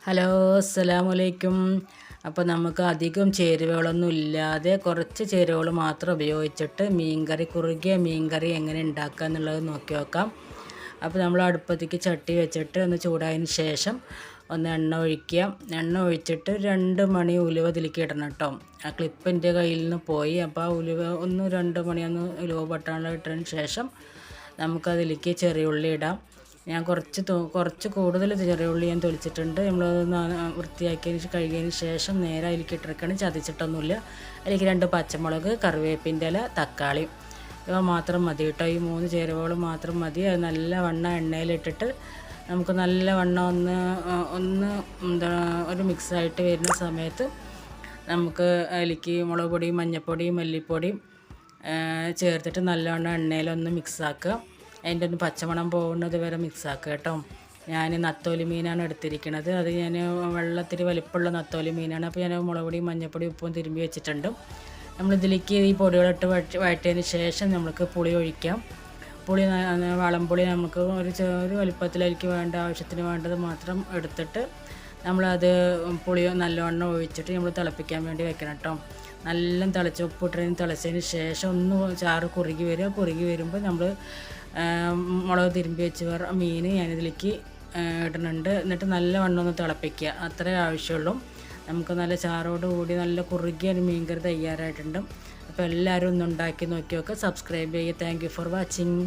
Hello, അസ്സലാമു അലൈക്കും. അപ്പോൾ നമുക്ക് അധികം ചേരുവകളൊന്നും ഇല്ലാതെ കുറച്ച് ചേരുവകൾ മാത്രം ഉപയോഗിച്ചിട്ട് മീൻകറി, കുറുകിയ മീൻകറി എങ്ങനെ ഉണ്ടാക്കുക എന്നുള്ളത് നോക്കി നോക്കാം. അപ്പോൾ നമ്മൾ അടുപ്പത്തേക്ക് ചട്ടി വെച്ചിട്ട് ഒന്ന് ചൂടായതിന് ശേഷം ഒന്ന് എണ്ണ ഒഴിക്കുക. എണ്ണ ഒഴിച്ചിട്ട് 2 മണി ഉലുവ ഇതിലേക്ക് ഇടണം കേട്ടോ. ആ ക്ലിപ്പ് എൻ്റെ കയ്യിൽ നിന്ന് പോയി. അപ്പോൾ ആ ഉലുവ 2 മണി ഉലുവ പൊട്ടാനുള്ള ഇട്ടതിന് ശേഷം നമുക്കതിലേക്ക് ചെറിയ ഉള്ളി ഇടാം. ഞാൻ കുറച്ച് കൂടുതൽ ചെറിയ ഉള്ളി ഞാൻ തൊലിച്ചിട്ടുണ്ട്. നമ്മളതൊന്ന് വൃത്തിയാക്കിയതിന് കഴുകിയതിന് ശേഷം നേരെ അതിലേക്ക് ഇട്ടിരിക്കണം. ചതച്ചിട്ടൊന്നുമില്ല. അതിലേക്ക് 2 പച്ചമുളക്, കറിവേപ്പിൻ്റെ ഇല, തക്കാളി ഇവ മാത്രം മതി കേട്ടോ. ഈ 3 ചേരുവകൾ മാത്രം മതി. അത് നല്ലവണ്ണം എണ്ണയിലിട്ടിട്ട് നമുക്ക് നല്ലവണ്ണം ഒന്ന് ഒരു മിക്സായിട്ട് വരുന്ന സമയത്ത് നമുക്ക് അതിലേക്ക് മുളക് പൊടിയും മഞ്ഞൾപ്പൊടിയും മല്ലിപ്പൊടിയും ചേർത്തിട്ട് നല്ലവണ്ണം എണ്ണയിലൊന്ന് മിക്സാക്കുക. അതിൻ്റെ ഒന്ന് പച്ചമണം പോകുന്നത് വരെ മിക്സാക്കുക കേട്ടോ. ഞാൻ നത്തോലി മീനാണ് എടുത്തിരിക്കുന്നത്. അത് ഞാൻ വെള്ളത്തിൽ വലിപ്പമുള്ള നത്തോലി മീനാണ്. അപ്പോൾ ഞാൻ മുളക് പൊടിയും മഞ്ഞൾപ്പൊടിയും ഉപ്പും തിരുമ്പി വെച്ചിട്ടുണ്ട്. നമ്മളിതിലേക്ക് ഈ പൊടികളിട്ട് വഴറ്റിയതിന് ശേഷം നമുക്ക് പുളി ഒഴിക്കാം. വളംപുളി നമുക്ക് ഒരു വലിപ്പത്തിലേക്ക് ആവശ്യത്തിന് വേണ്ടത് മാത്രം എടുത്തിട്ട് നമ്മളത് പുളി നല്ലവണ്ണം ഒഴിച്ചിട്ട് നമ്മൾ തിളപ്പിക്കാൻ വേണ്ടി വെക്കണം കേട്ടോ. നല്ല ഉപ്പിട്ടിന് തിളച്ചതിന് ശേഷം ഒന്ന് ചാറ് കുറുകി വരുമ്പോൾ നമ്മൾ മുളക് തിരുമ്പി വെച്ച് മീൻ ഞാനിതിലേക്ക് ഇടുന്നുണ്ട്. എന്നിട്ട് നല്ലവണ്ണം ഒന്ന് തിളപ്പിക്കുക. അത്രേ ആവശ്യമുള്ളൂ. നമുക്ക് നല്ല ചാറോട് കൂടി നല്ല കുറുകിയ ഒരു മീൻകറി തയ്യാറായിട്ടുണ്ട്. അപ്പോൾ എല്ലാവരും ഒന്ന് ഉണ്ടാക്കി നോക്കി നോക്കുക. സബ്സ്ക്രൈബ് ചെയ്യുക. Thank you for watching.